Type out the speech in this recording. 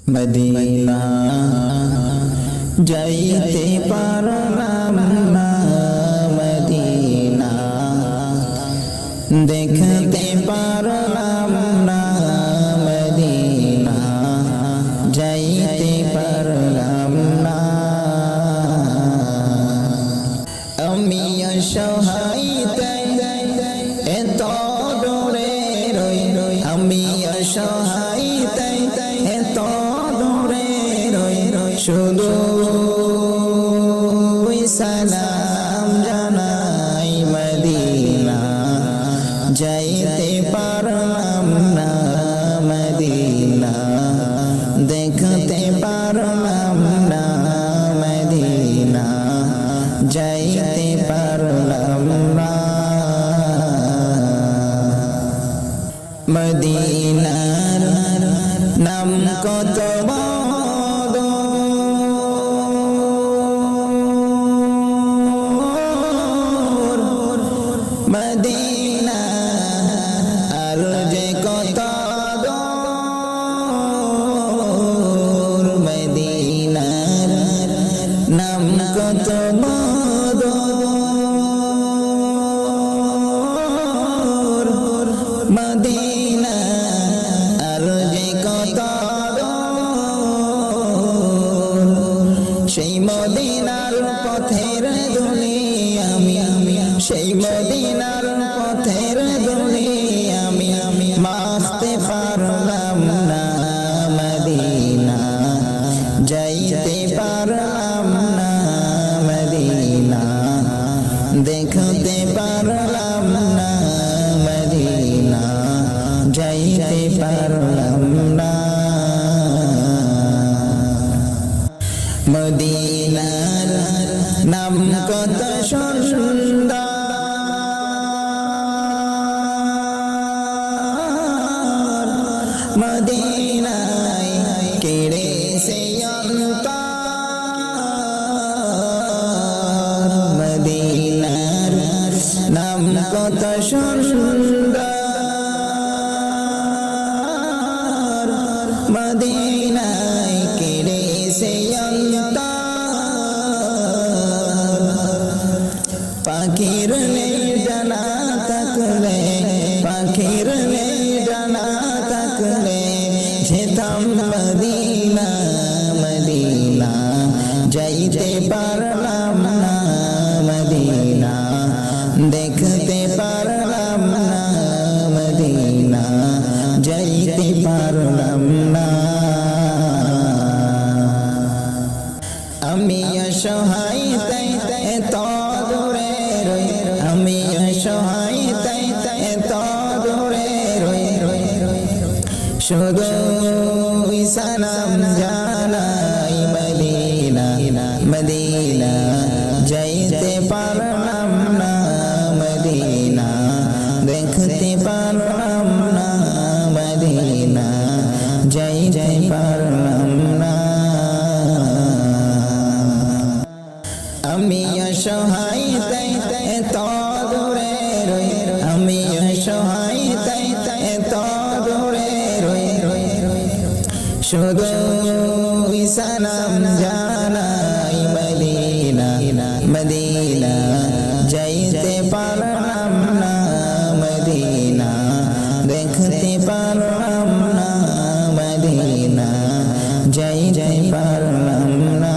Medina যাইতে পারলাম না, মদিনা দেখতে পারলাম না, মদিনা যাইতে পারলাম না। আমি অসহায় এত দূরে রই, আমি অসহায় এত দূরে রই, শুধু সালাম জানাই, মদিনা যাইতে পারলাম না, মদিনা দেখতে পারলাম না, মদিনা যাইতে পারলাম না। মদিনার নাম কত মদিনা আর যে কত দূর, মদিনার নাম কত মধুর, মদিনা আর যে কত দূর, সেই মদিনার পথের ধুলি আমি, সেই মদিনার পথের ধুলি আমি মাখতে পারলাম না, মদিনা যাইতে পারলাম না, মদিনা দেখতে পারলাম না, মদিনা যাইতে পারলাম না। মদিনার নাম কত সুন্দর, মদিনায় কেড়ে সে অন্তর, মদিনার নাম কত সুন্দর, মদিনায় কেড়ে সে অন্তর। পাখির নেই ডানা থাকলে, পাখির নেই ডানা থাকলে যেতাম মদিনা, মদিনা যাইতে পারলাম না, মদিনা দেখতে পারলাম না, মদিনা যাইতে পারলাম না। আমি অসহায় এত দূরে রই, আমি অসহায় এত দূরে রই, শুধু সালাম জানাই, মদিনা মদিনা যাইতে পারলাম না, মদিনা দেখতে পারলাম না, মদিনা যাইতে পারলাম না। আমি অসহায় এত দূরে রই, আমি অসহায় এত দূরে রই, শুধু সালাম জানাই, মদিনা মদিনা যাইতে পারলাম না, মদিনা দেখতে পারলাম না, মদিনা যাইতে পারলাম না।